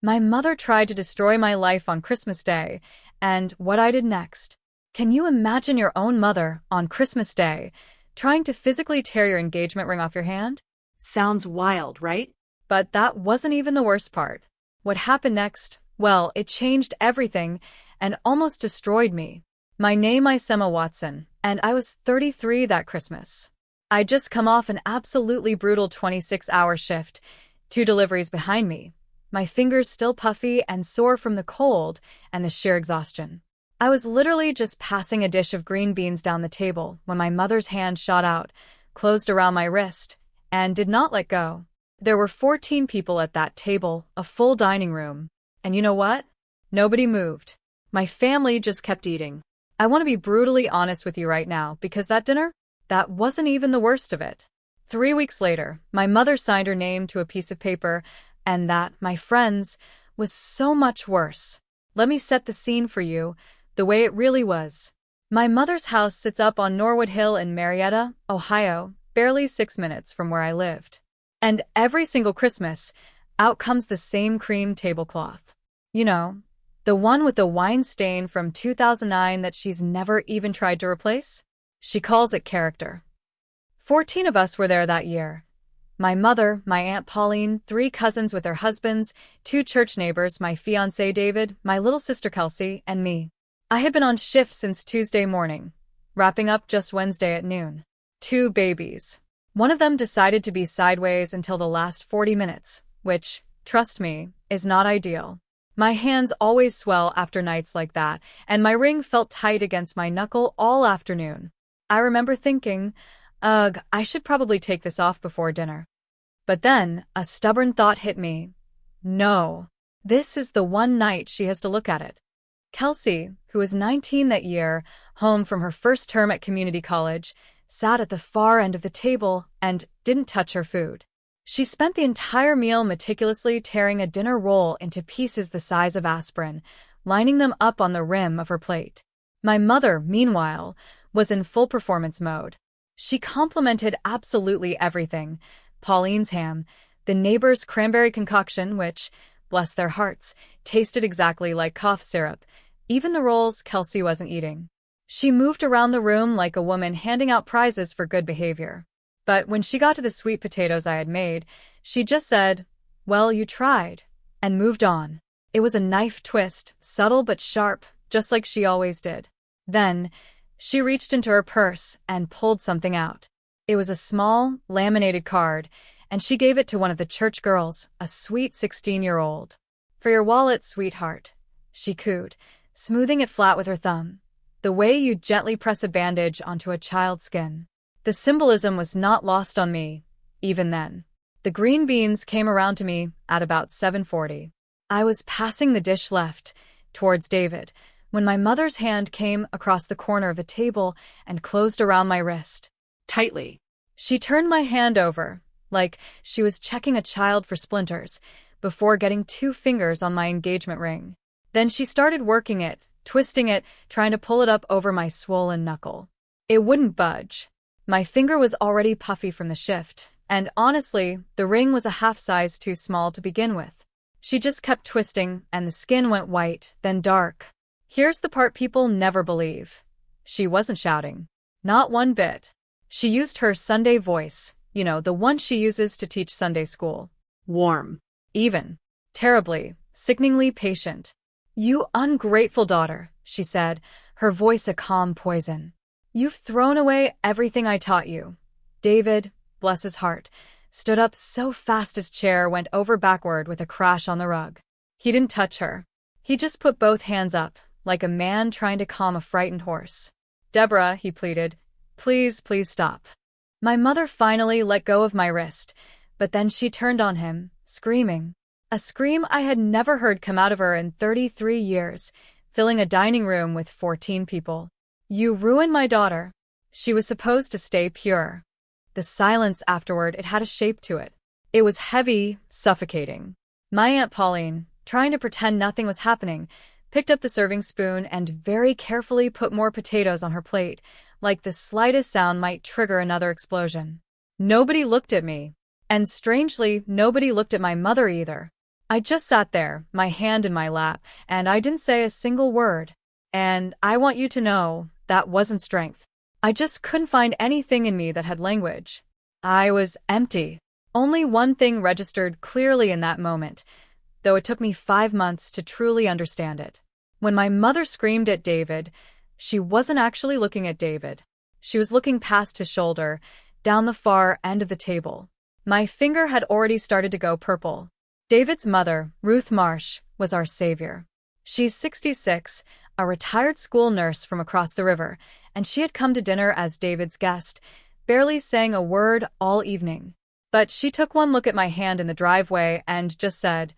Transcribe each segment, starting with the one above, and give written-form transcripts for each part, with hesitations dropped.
My mother tried to destroy my life on Christmas Day, and what I did next. Can you imagine your own mother, on Christmas Day, trying to physically tear your engagement ring off your hand? Sounds wild, right? But that wasn't even the worst part. What happened next? Well, it changed everything and almost destroyed me. My name is Emma Watson, and I was 33 that Christmas. I'd just come off an absolutely brutal 26-hour shift, 2 deliveries behind me. My fingers still puffy and sore from the cold and the sheer exhaustion. I was literally just passing a dish of green beans down the table when my mother's hand shot out, closed around my wrist, and did not let go. There were 14 people at that table, a full dining room. And you know what? Nobody moved. My family just kept eating. I want to be brutally honest with you right now, because that dinner? That wasn't even the worst of it. 3 weeks later, my mother signed her name to a piece of paper, and that, my friends, was so much worse. Let me set the scene for you, the way it really was. My mother's house sits up on Norwood Hill in Marietta, Ohio, barely 6 minutes from where I lived. And every single Christmas, out comes the same cream tablecloth. You know, the one with the wine stain from 2009 that she's never even tried to replace? She calls it character. 14 of us were there that year. My mother, my Aunt Pauline, 3 cousins with their husbands, 2 church neighbors, my fiancé David, my little sister Kelsey, and me. I had been on shift since Tuesday morning, wrapping up just Wednesday at noon. 2 babies. One of them decided to be sideways until the last 40 minutes, which, trust me, is not ideal. My hands always swell after nights like that, and my ring felt tight against my knuckle all afternoon. I remember thinking, ugh, I should probably take this off before dinner. But then, a stubborn thought hit me. No, this is the one night she has to look at it. Kelsey, who was 19 that year, home from her first term at community college, sat at the far end of the table and didn't touch her food. She spent the entire meal meticulously tearing a dinner roll into pieces the size of aspirin, lining them up on the rim of her plate. My mother, meanwhile, was in full performance mode. She complimented absolutely everything: Pauline's ham, the neighbor's cranberry concoction, which, bless their hearts, tasted exactly like cough syrup, even the rolls Kelsey wasn't eating. She moved around the room like a woman handing out prizes for good behavior. But when she got to the sweet potatoes I had made, she just said, "Well, you tried," and moved on. It was a knife twist, subtle but sharp, just like she always did. Then, she reached into her purse and pulled something out. It was a small, laminated card, and she gave it to one of the church girls, a sweet 16-year-old. "For your wallet, sweetheart," she cooed, smoothing it flat with her thumb, the way you gently press a bandage onto a child's skin. The symbolism was not lost on me, even then. The green beans came around to me at about 7:40. I was passing the dish left, towards David, when my mother's hand came across the corner of a table and closed around my wrist. Tightly. She turned my hand over, like she was checking a child for splinters, before getting 2 fingers on my engagement ring. Then she started working it, twisting it, trying to pull it up over my swollen knuckle. It wouldn't budge. My finger was already puffy from the shift, and honestly, the ring was a half size too small to begin with. She just kept twisting, and the skin went white, then dark. Here's the part people never believe. She wasn't shouting. Not one bit. She used her Sunday voice, you know, the one she uses to teach Sunday school. Warm. Even. Terribly, sickeningly patient. "You ungrateful daughter," she said, her voice a calm poison. "You've thrown away everything I taught you." David, bless his heart, stood up so fast his chair went over backward with a crash on the rug. He didn't touch her. He just put both hands up, like a man trying to calm a frightened horse. "Deborah," he pleaded, "please, please stop." My mother finally let go of my wrist, but then she turned on him, screaming. A scream I had never heard come out of her in 33 years, filling a dining room with 14 people. "You ruined my daughter. She was supposed to stay pure." The silence afterward, it had a shape to it. It was heavy, suffocating. My Aunt Pauline, trying to pretend nothing was happening, picked up the serving spoon and very carefully put more potatoes on her plate, like the slightest sound might trigger another explosion. Nobody looked at me. And strangely, nobody looked at my mother either. I just sat there, my hand in my lap, and I didn't say a single word. And I want you to know, that wasn't strength. I just couldn't find anything in me that had language. I was empty. Only one thing registered clearly in that moment, though it took me 5 months to truly understand it. When my mother screamed at David, she wasn't actually looking at David. She was looking past his shoulder, down the far end of the table. My finger had already started to go purple. David's mother, Ruth Marsh, was our savior. She's 66, a retired school nurse from across the river, and she had come to dinner as David's guest, barely saying a word all evening. But she took one look at my hand in the driveway and just said,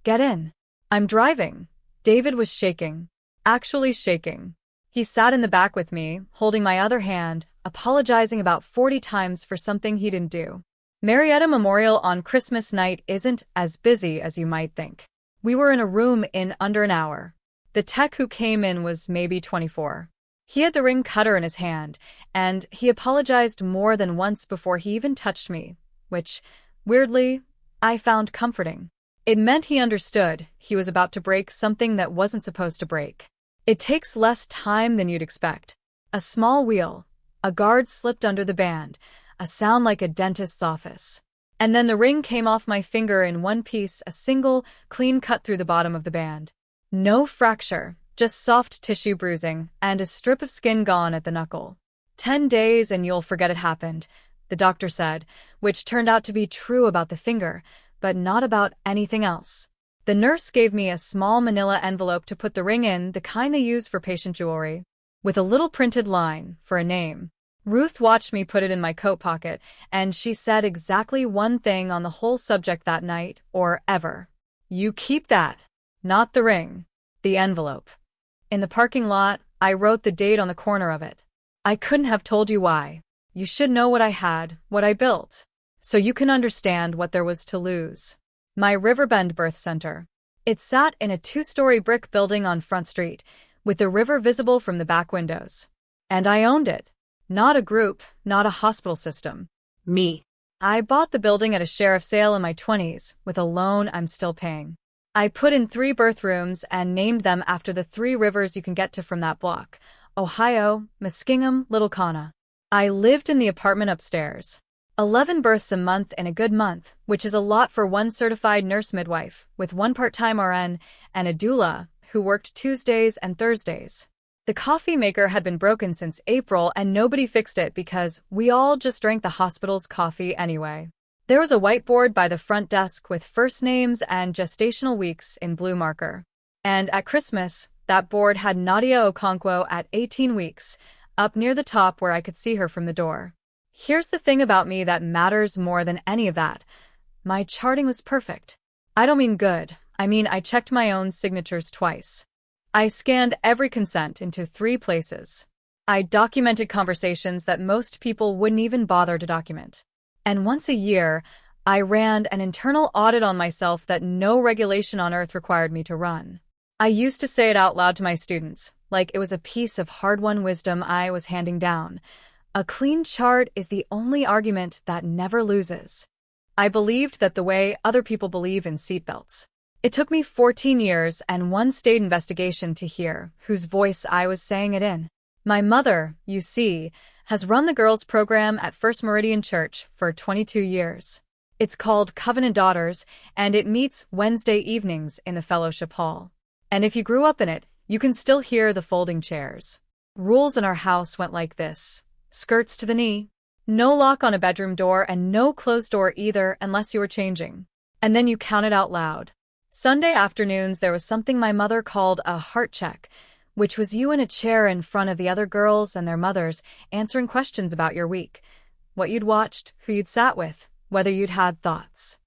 "Get in." "I'm driving." David was shaking. Actually shaking. He sat in the back with me, holding my other hand, apologizing about 40 times for something he didn't do. Marietta Memorial on Christmas night isn't as busy as you might think. We were in a room in under an hour. The tech who came in was maybe 24. He had the ring cutter in his hand, and he apologized more than once before he even touched me, which, weirdly, I found comforting. It meant he understood he was about to break something that wasn't supposed to break. It takes less time than you'd expect. A small wheel, a guard slipped under the band, a sound like a dentist's office. And then the ring came off my finger in one piece, a single, clean cut through the bottom of the band. No fracture, just soft tissue bruising, and a strip of skin gone at the knuckle. 10 days and you'll forget it happened, the doctor said, which turned out to be true about the finger, but not about anything else. The nurse gave me a small manila envelope to put the ring in, the kind they use for patient jewelry, with a little printed line for a name. Ruth watched me put it in my coat pocket, and she said exactly one thing on the whole subject that night, or ever. "You keep that. Not the ring. The envelope." In the parking lot, I wrote the date on the corner of it. I couldn't have told you why. You should know what I had, what I built, so you can understand what there was to lose. My Riverbend birth center. It sat in a 2-story brick building on Front Street, with the river visible from the back windows. And I owned it. Not a group, not a hospital system. Me. I bought the building at a sheriff sale in my 20s, with a loan I'm still paying. I put in 3 birth rooms and named them after the 3 rivers you can get to from that block: Ohio, Muskingum, Little Kana. I lived in the apartment upstairs. 11 births a month in a good month, which is a lot for one certified nurse midwife, with 1 part-time RN and a doula who worked Tuesdays and Thursdays. The coffee maker had been broken since April and nobody fixed it because we all just drank the hospital's coffee anyway. There was a whiteboard by the front desk with first names and gestational weeks in blue marker. And at Christmas, that board had Nadia Okonkwo at 18 weeks, up near the top where I could see her from the door. Here's the thing about me that matters more than any of that. My charting was perfect. I don't mean good. I mean I checked my own signatures twice. I scanned every consent into 3 places. I documented conversations that most people wouldn't even bother to document. And once a year, I ran an internal audit on myself that no regulation on earth required me to run. I used to say it out loud to my students, like it was a piece of hard-won wisdom I was handing down. A clean chart is the only argument that never loses. I believed that the way other people believe in seatbelts. It took me 14 years and 1 state investigation to hear whose voice I was saying it in. My mother, you see, has run the girls' program at First Meridian Church for 22 years. It's called Covenant Daughters, and it meets Wednesday evenings in the fellowship hall. And if you grew up in it, you can still hear the folding chairs. Rules in our house went like this: skirts to the knee, no lock on a bedroom door, and no closed door either unless you were changing. And then you counted out loud. Sunday afternoons there was something my mother called a heart check, which was you in a chair in front of the other girls and their mothers answering questions about your week, what you'd watched, who you'd sat with, whether you'd had thoughts.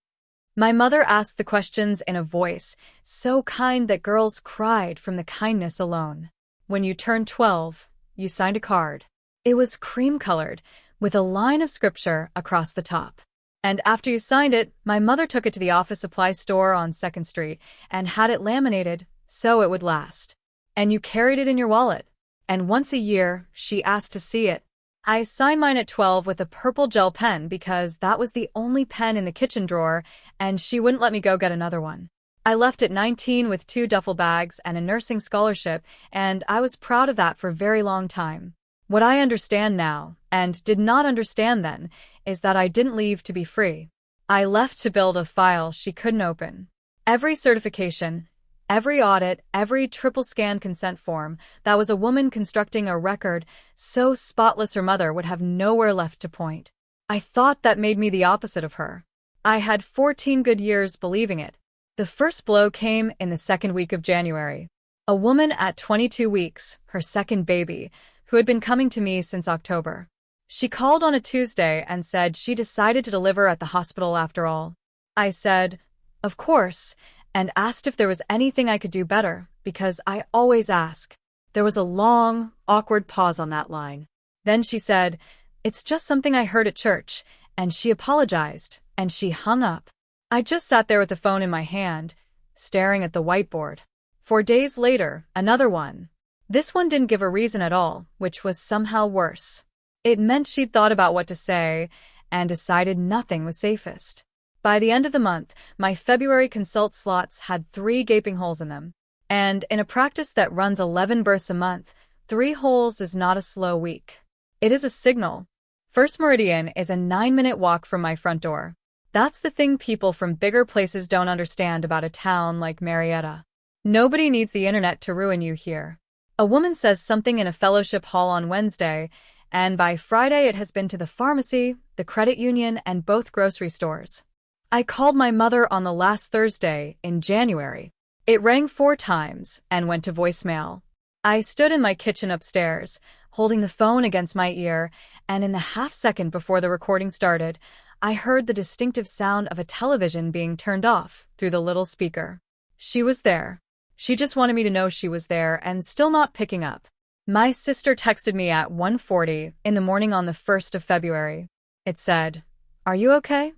My mother asked the questions in a voice so kind that girls cried from the kindness alone. When you turned 12, you signed a card. It was cream-colored, with a line of scripture across the top. And after you signed it, my mother took it to the office supply store on 2nd Street and had it laminated so it would last. And you carried it in your wallet. And once a year, she asked to see it. I signed mine at 12 with a purple gel pen because that was the only pen in the kitchen drawer, and she wouldn't let me go get another one. I left at 19 with 2 duffel bags and a nursing scholarship, and I was proud of that for a very long time. What I understand now, and did not understand then, is that I didn't leave to be free. I left to build a file she couldn't open. Every certification, every audit, every triple scan consent form, that was a woman constructing a record so spotless her mother would have nowhere left to point. I thought that made me the opposite of her. I had 14 good years believing it. The first blow came in the second week of January. A woman at 22 weeks, her second baby, who had been coming to me since October. She called on a Tuesday and said she decided to deliver at the hospital after all. I said, of course, and asked if there was anything I could do better, because I always ask. There was a long, awkward pause on that line. Then she said, it's just something I heard at church, and she apologized, and she hung up. I just sat there with the phone in my hand, staring at the whiteboard. 4 days later, another one. This one didn't give a reason at all, which was somehow worse. It meant she'd thought about what to say, and decided nothing was safest. By the end of the month, my February consult slots had 3 gaping holes in them. And in a practice that runs 11 births a month, 3 holes is not a slow week. It is a signal. First Meridian is a 9-minute walk from my front door. That's the thing people from bigger places don't understand about a town like Marietta. Nobody needs the internet to ruin you here. A woman says something in a fellowship hall on Wednesday, and by Friday it has been to the pharmacy, the credit union, and both grocery stores. I called my mother on the last Thursday in January. It rang 4 times and went to voicemail. I stood in my kitchen upstairs, holding the phone against my ear, and in the half-second before the recording started, I heard the distinctive sound of a television being turned off through the little speaker. She was there. She just wanted me to know she was there and still not picking up. My sister texted me at 1:40 in the morning on the 1st of February. It said, "Are you okay?"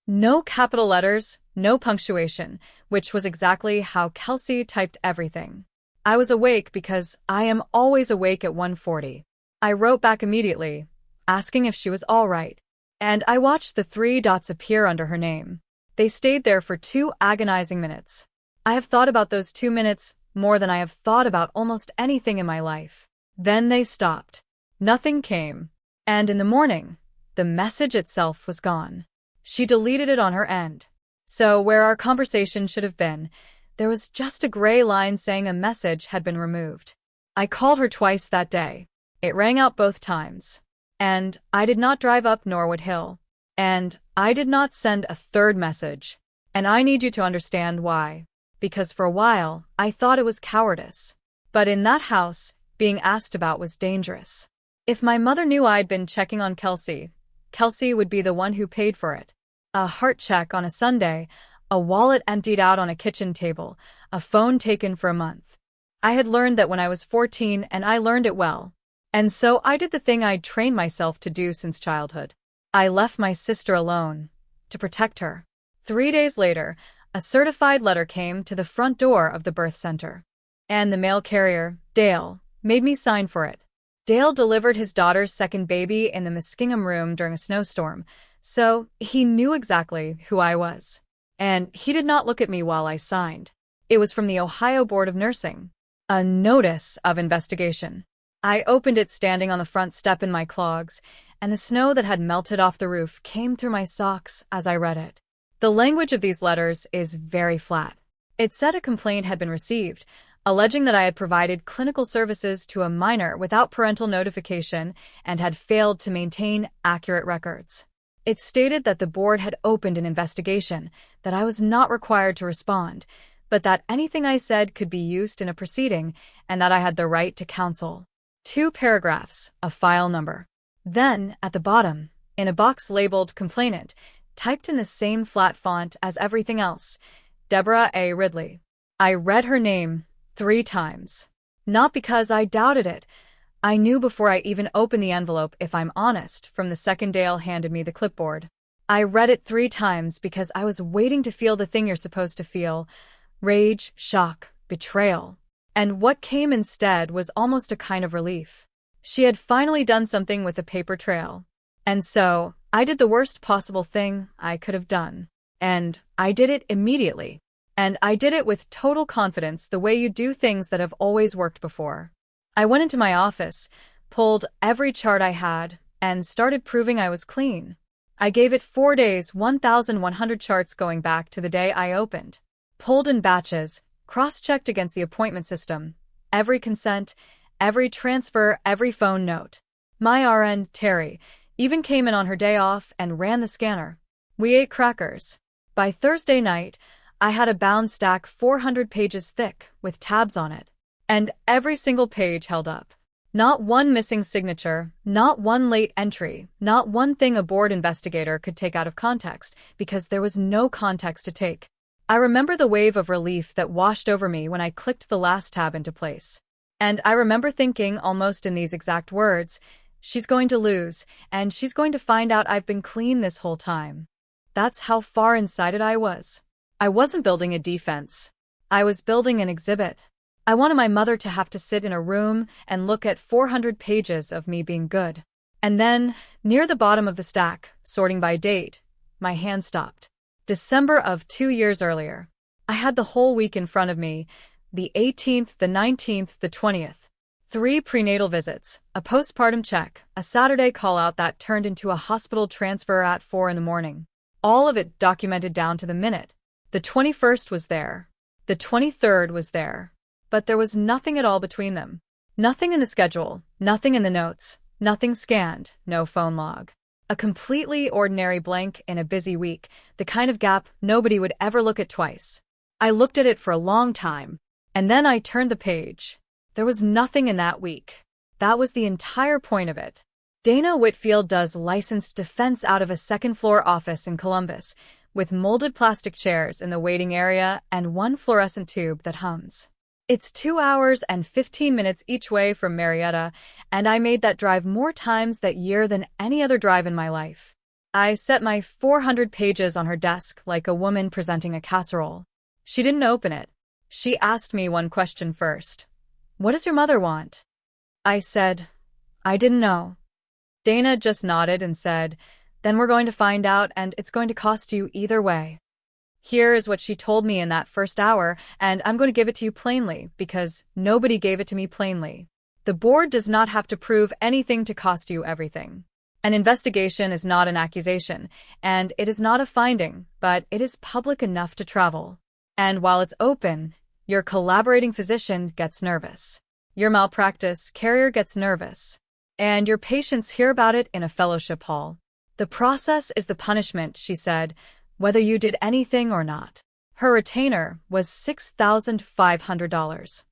No capital letters, no punctuation, which was exactly how Kelsey typed everything. I was awake because I am always awake at 1:40. I wrote back immediately, asking if she was all right. And I watched the 3 dots appear under her name. They stayed there for 2 agonizing minutes. I have thought about those 2 minutes more than I have thought about almost anything in my life. Then they stopped. Nothing came. And in the morning, the message itself was gone. She deleted it on her end. So where our conversation should have been, there was just a gray line saying a message had been removed. I called her twice that day. It rang out both times. And I did not drive up Norwood Hill. And I did not send a 3rd message. And I need you to understand why. Because for a while, I thought it was cowardice. But in that house, being asked about was dangerous. If my mother knew I'd been checking on Kelsey, Kelsey would be the one who paid for it. A heart check on a Sunday, a wallet emptied out on a kitchen table, a phone taken for a month. I had learned that when I was 14, and I learned it well. And so I did the thing I'd trained myself to do since childhood. I left my sister alone, to protect her. 3 days later, a certified letter came to the front door of the birth center. And the mail carrier, Dale, made me sign for it. Dale delivered his daughter's second baby in the Muskingum room during a snowstorm, so he knew exactly who I was. And he did not look at me while I signed. It was from the Ohio Board of Nursing. A notice of investigation. I opened it standing on the front step in my clogs, and the snow that had melted off the roof came through my socks as I read it. The language of these letters is very flat. It said a complaint had been received, alleging that I had provided clinical services to a minor without parental notification and had failed to maintain accurate records. It stated that the board had opened an investigation, that I was not required to respond, but that anything I said could be used in a proceeding and that I had the right to counsel. 2 paragraphs, a file number. Then, at the bottom, in a box labeled Complainant, typed in the same flat font as everything else, Deborah A. Ridley. I read her name 3 times. Not because I doubted it. I knew before I even opened the envelope, if I'm honest, from the second Dale handed me the clipboard. I read it 3 times because I was waiting to feel the thing you're supposed to feel. Rage, shock, betrayal. And what came instead was almost a kind of relief. She had finally done something with the paper trail. And so, I did the worst possible thing I could have done. And I did it immediately. And I did it with total confidence, the way you do things that have always worked before. I went into my office, pulled every chart I had, and started proving I was clean. I gave it 4 days, 1,100 charts going back to the day I opened. Pulled in batches, cross-checked against the appointment system. Every consent, every transfer, every phone note. My RN, Terry, even came in on her day off and ran the scanner. We ate crackers. By Thursday night, I had a bound stack 400 pages thick with tabs on it. And every single page held up. Not one missing signature, not one late entry, not one thing a board investigator could take out of context, because there was no context to take. I remember the wave of relief that washed over me when I clicked the last tab into place. And I remember thinking, almost in these exact words, she's going to lose, and she's going to find out I've been clean this whole time. That's how far inside it I was. I wasn't building a defense. I was building an exhibit. I wanted my mother to have to sit in a room and look at 400 pages of me being good. And then, near the bottom of the stack, sorting by date, my hand stopped. December of 2 years earlier. I had the whole week in front of me, the 18th, the 19th, the 20th. 3 prenatal visits, a postpartum check, a Saturday call-out that turned into a hospital transfer at 4 in the morning. All of it documented down to the minute. The 21st was there. The 23rd was there. But there was nothing at all between them. Nothing in the schedule, nothing in the notes, nothing scanned, no phone log. A completely ordinary blank in a busy week, the kind of gap nobody would ever look at twice. I looked at it for a long time, and then I turned the page. There was nothing in that week. That was the entire point of it. Dana Whitfield does licensed defense out of a second-floor office in Columbus, with molded plastic chairs in the waiting area and one fluorescent tube that hums. It's 2 hours and 15 minutes each way from Marietta, and I made that drive more times that year than any other drive in my life. I set my 400 pages on her desk like a woman presenting a casserole. She didn't open it. She asked me one question first. "What does your mother want?" I said, "I didn't know." Dana just nodded and said, "Then we're going to find out, and it's going to cost you either way." Here is what she told me in that first hour, and I'm going to give it to you plainly, because nobody gave it to me plainly. The board does not have to prove anything to cost you everything. An investigation is not an accusation, and it is not a finding, but it is public enough to travel. And while it's open, your collaborating physician gets nervous. Your malpractice carrier gets nervous. And your patients hear about it in a fellowship hall. The process is the punishment, she said, whether you did anything or not. Her retainer was $6,500.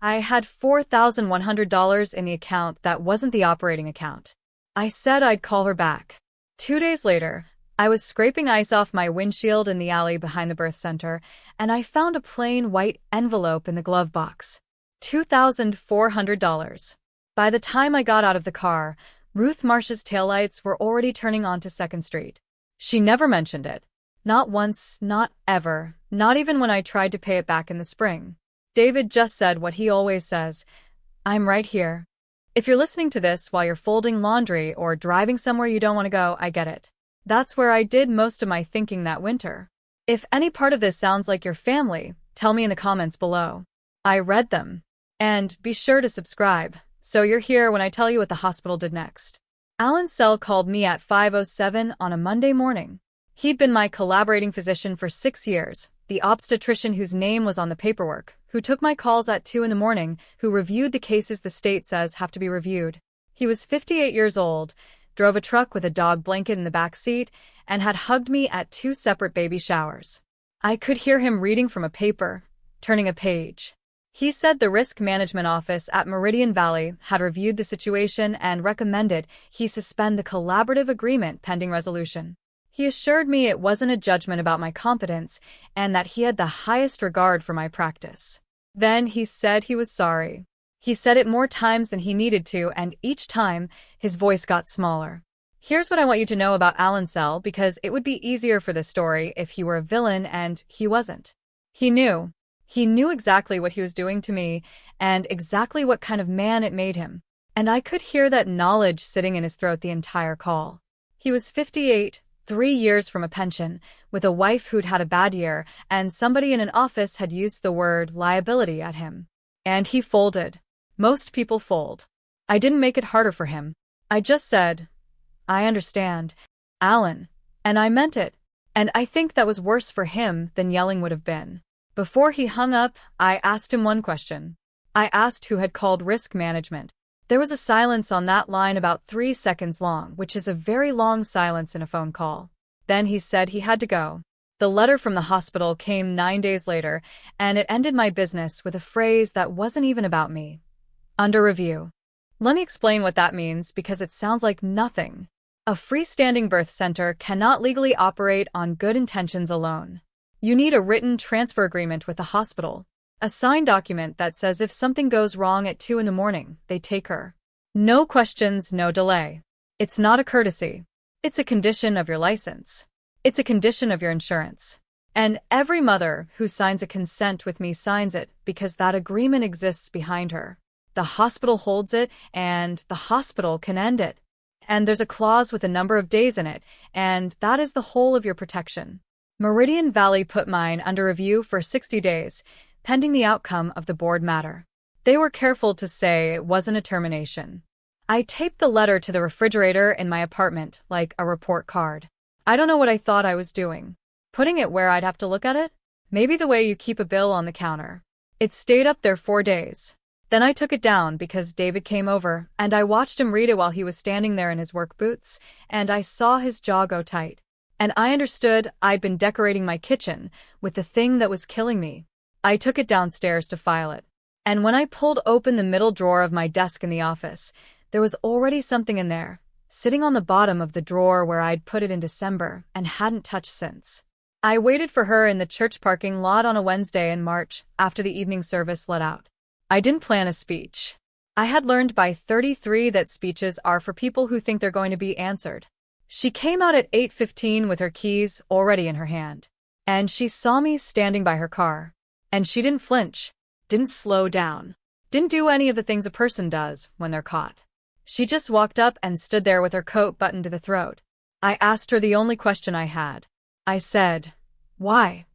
I had $4,100 in the account that wasn't the operating account. I said I'd call her back. 2 days later, I was scraping ice off my windshield in the alley behind the birth center, and I found a plain white envelope in the glove box. $2,400. By the time I got out of the car, Ruth Marsh's taillights were already turning onto 2nd Street. She never mentioned it. Not once, not ever, not even when I tried to pay it back in the spring. David just said what he always says, "I'm right here." If you're listening to this while you're folding laundry or driving somewhere you don't want to go, I get it. That's where I did most of my thinking that winter. If any part of this sounds like your family, tell me in the comments below. I read them. And be sure to subscribe, so you're here when I tell you what the hospital did next. Alan Sell called me at 5:07 on a Monday morning. He'd been my collaborating physician for 6 years, the obstetrician whose name was on the paperwork, who took my calls at 2 in the morning, who reviewed the cases the state says have to be reviewed. He was 58 years old, drove a truck with a dog blanket in the back seat, and had hugged me at 2 separate baby showers. I could hear him reading from a paper, turning a page. He said the risk management office at Meridian Valley had reviewed the situation and recommended he suspend the collaborative agreement pending resolution. He assured me it wasn't a judgment about my competence and that he had the highest regard for my practice. Then he said he was sorry. He said it more times than he needed to, and each time, his voice got smaller. Here's what I want you to know about Alan Sell, because it would be easier for this story if he were a villain, and he wasn't. He knew. He knew exactly what he was doing to me, and exactly what kind of man it made him. And I could hear that knowledge sitting in his throat the entire call. He was 58, 3 years from a pension, with a wife who'd had a bad year, and somebody in an office had used the word liability at him. And he folded. Most people fold. I didn't make it harder for him. I just said, "I understand, Alan." And I meant it. And I think that was worse for him than yelling would have been. Before he hung up, I asked him one question. I asked who had called risk management. There was a silence on that line about 3 seconds long, which is a very long silence in a phone call. Then he said he had to go. The letter from the hospital came 9 days later, and it ended my business with a phrase that wasn't even about me. Under review. Let me explain what that means because it sounds like nothing. A freestanding birth center cannot legally operate on good intentions alone. You need a written transfer agreement with the hospital. A signed document that says if something goes wrong at 2 a.m, they take her. No questions, no delay. It's not a courtesy. It's a condition of your license. It's a condition of your insurance. And every mother who signs a consent with me signs it because that agreement exists behind her. The hospital holds it, and the hospital can end it. And there's a clause with a number of days in it, and that is the whole of your protection. Meridian Valley put mine under review for 60 days, pending the outcome of the board matter. They were careful to say it wasn't a termination. I taped the letter to the refrigerator in my apartment like a report card. I don't know what I thought I was doing. Putting it where I'd have to look at it? Maybe the way you keep a bill on the counter. It stayed up there 4 days. Then I took it down because David came over, and I watched him read it while he was standing there in his work boots, and I saw his jaw go tight. And I understood I'd been decorating my kitchen with the thing that was killing me. I took it downstairs to file it. And when I pulled open the middle drawer of my desk in the office, there was already something in there, sitting on the bottom of the drawer where I'd put it in December and hadn't touched since. I waited for her in the church parking lot on a Wednesday in March after the evening service let out. I didn't plan a speech. I had learned by 33 that speeches are for people who think they're going to be answered. She came out at 8:15 with her keys already in her hand. And she saw me standing by her car. And she didn't flinch, didn't slow down, didn't do any of the things a person does when they're caught. She just walked up and stood there with her coat buttoned to the throat. I asked her the only question I had. I said, "Why?"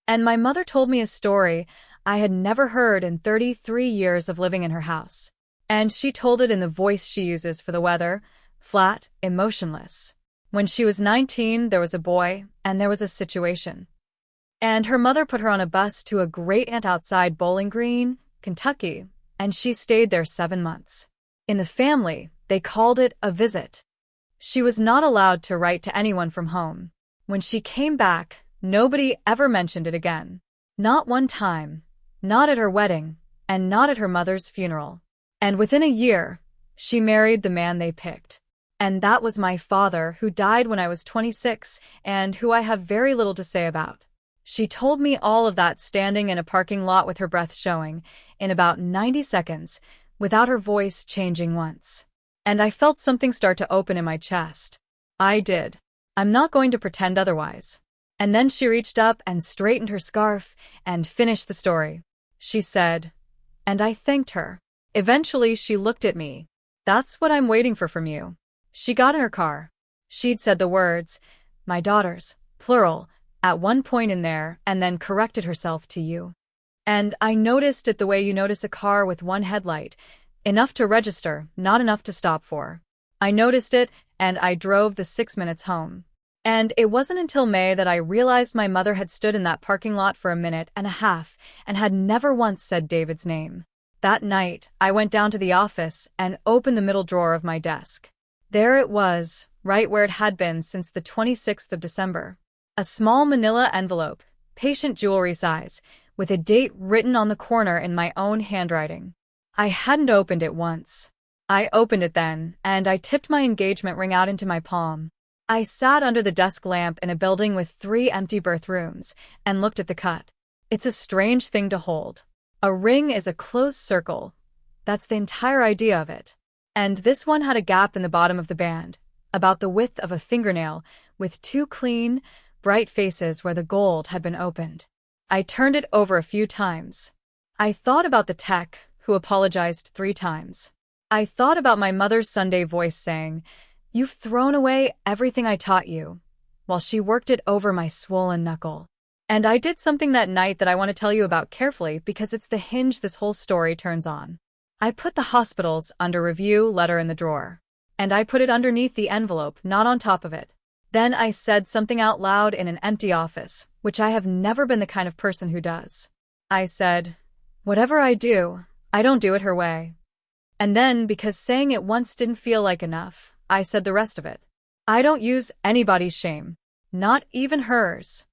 And my mother told me a story I had never heard in 33 years of living in her house. And she told it in the voice she uses for the weather, flat, emotionless. When she was 19, there was a boy, and there was a situation. And her mother put her on a bus to a great-aunt outside Bowling Green, Kentucky, and she stayed there 7 months. In the family, they called it a visit. She was not allowed to write to anyone from home. When she came back, nobody ever mentioned it again. Not one time. Not at her wedding, and not at her mother's funeral. And within a year, she married the man they picked. And that was my father, who died when I was 26, and who I have very little to say about. She told me all of that standing in a parking lot with her breath showing, in about 90 seconds, without her voice changing once. And I felt something start to open in my chest. I did. I'm not going to pretend otherwise. And then she reached up and straightened her scarf and finished the story. She said, and I thanked her. Eventually, she looked at me. "That's what I'm waiting for from you." She got in her car. She'd said the words, "my daughters," plural, at one point in there, and then corrected herself to "you." And I noticed it the way you notice a car with one headlight, enough to register, not enough to stop for. I noticed it, and I drove the 6 minutes home. And it wasn't until May that I realized my mother had stood in that parking lot for a minute and a half and had never once said David's name. That night, I went down to the office and opened the middle drawer of my desk. There it was, right where it had been since the 26th of December. A small manila envelope, patient jewelry size, with a date written on the corner in my own handwriting. I hadn't opened it once. I opened it then, and I tipped my engagement ring out into my palm. I sat under the desk lamp in a building with 3 empty birth rooms and looked at the cut. It's a strange thing to hold. A ring is a closed circle. That's the entire idea of it. And this one had a gap in the bottom of the band, about the width of a fingernail, with 2 clean, bright faces where the gold had been opened. I turned it over a few times. I thought about the tech, who apologized 3 times. I thought about my mother's Sunday voice saying, "You've thrown away everything I taught you. while she worked it over my swollen knuckle. And I did something that night that I want to tell you about carefully because it's the hinge this whole story turns on. I put the hospital's under review letter in the drawer. And I put it underneath the envelope, not on top of it. Then I said something out loud in an empty office, which I have never been the kind of person who does. I said, "Whatever I do, I don't do it her way." And then, because saying it once didn't feel like enough, I said the rest of it. I don't use anybody's shame, not even hers.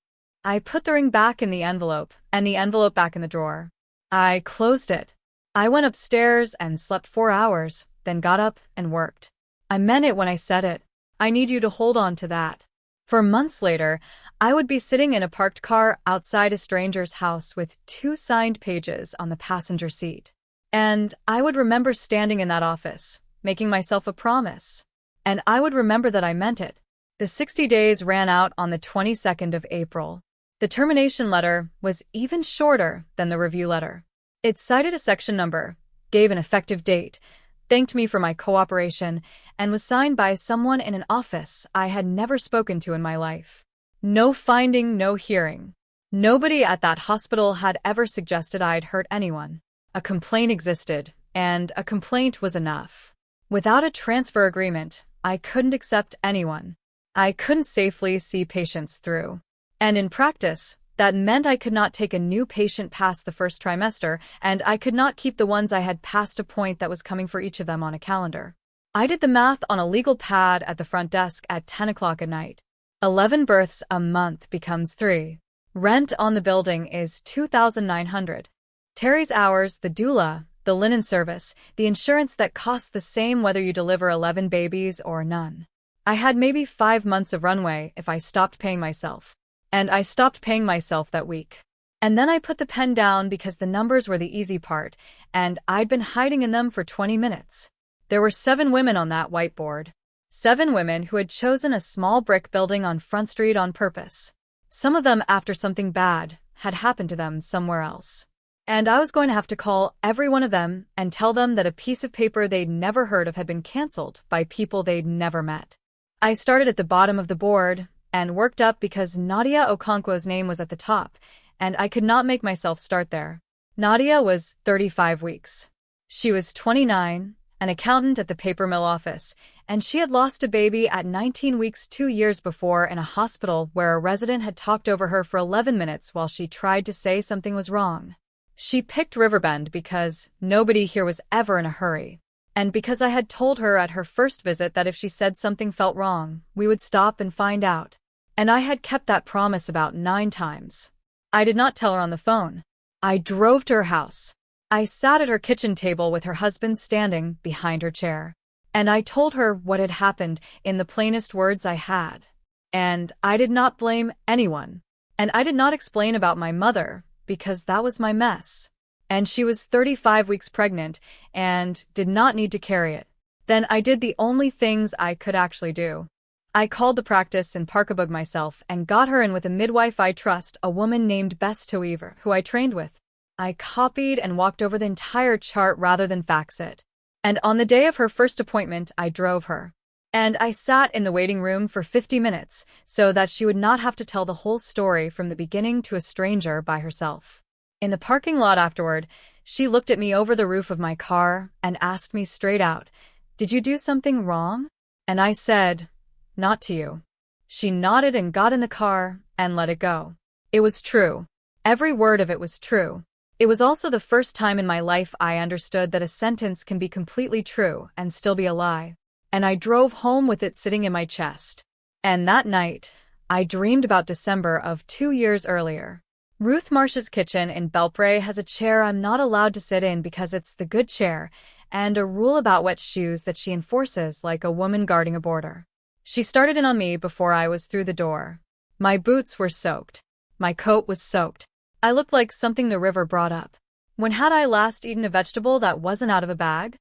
I put the ring back in the envelope, and the envelope back in the drawer. I closed it. I went upstairs and slept 4 hours, then got up and worked. I meant it when I said it. I need you to hold on to that. For months later, I would be sitting in a parked car outside a stranger's house with 2 signed pages on the passenger seat. And I would remember standing in that office, making myself a promise. And I would remember that I meant it. The 60 days ran out on the 22nd of April. The termination letter was even shorter than the review letter. It cited a section number, gave an effective date, thanked me for my cooperation, and was signed by someone in an office I had never spoken to in my life. No finding, no hearing. Nobody at that hospital had ever suggested I'd hurt anyone. A complaint existed, and a complaint was enough. Without a transfer agreement, I couldn't accept anyone. I couldn't safely see patients through. And in practice, that meant I could not take a new patient past the first trimester, and I could not keep the ones I had past a point that was coming for each of them on a calendar. I did the math on a legal pad at the front desk at 10 o'clock at night. 11 births a month becomes 3. Rent on the building is $2,900. Terry's hours, the doula, the linen service, the insurance that costs the same whether you deliver 11 babies or none. I had maybe 5 months of runway if I stopped paying myself. And I stopped paying myself that week. And then I put the pen down because the numbers were the easy part, and I'd been hiding in them for 20 minutes. There were 7 women on that whiteboard. 7 women who had chosen a small brick building on Front Street on purpose. Some of them after something bad had happened to them somewhere else. And I was going to have to call every one of them and tell them that a piece of paper they'd never heard of had been canceled by people they'd never met. I started at the bottom of the board and worked up because Nadia Okonkwo's name was at the top, and I could not make myself start there. Nadia was 35 weeks. She was 29, an accountant at the paper mill office, and she had lost a baby at 19 weeks 2 years before in a hospital where a resident had talked over her for 11 minutes while she tried to say something was wrong. She picked Riverbend because nobody here was ever in a hurry, and because I had told her at her first visit that if she said something felt wrong, we would stop and find out. And I had kept that promise about 9 times. I did not tell her on the phone. I drove to her house. I sat at her kitchen table with her husband standing behind her chair. And I told her what had happened in the plainest words I had. And I did not blame anyone. And I did not explain about my mother, because that was my mess. And she was 35 weeks pregnant and did not need to carry it. Then I did the only things I could actually do. I called the practice in Parkabug myself and got her in with a midwife I trust, a woman named Bess Toever, who I trained with. I copied and walked over the entire chart rather than fax it. And on the day of her first appointment, I drove her. And I sat in the waiting room for 50 minutes so that she would not have to tell the whole story from the beginning to a stranger by herself. In the parking lot afterward, she looked at me over the roof of my car and asked me straight out, "Did you do something wrong?" And I said, "Not to you." She nodded and got in the car and let it go. It was true. Every word of it was true. It was also the first time in my life I understood that a sentence can be completely true and still be a lie. And I drove home with it sitting in my chest. And that night, I dreamed about December of 2 years earlier. Ruth Marsh's kitchen in Belpre has a chair I'm not allowed to sit in because it's the good chair, and a rule about wet shoes that she enforces like a woman guarding a border. She started in on me before I was through the door. My boots were soaked. My coat was soaked. I looked like something the river brought up. When had I last eaten a vegetable that wasn't out of a bag?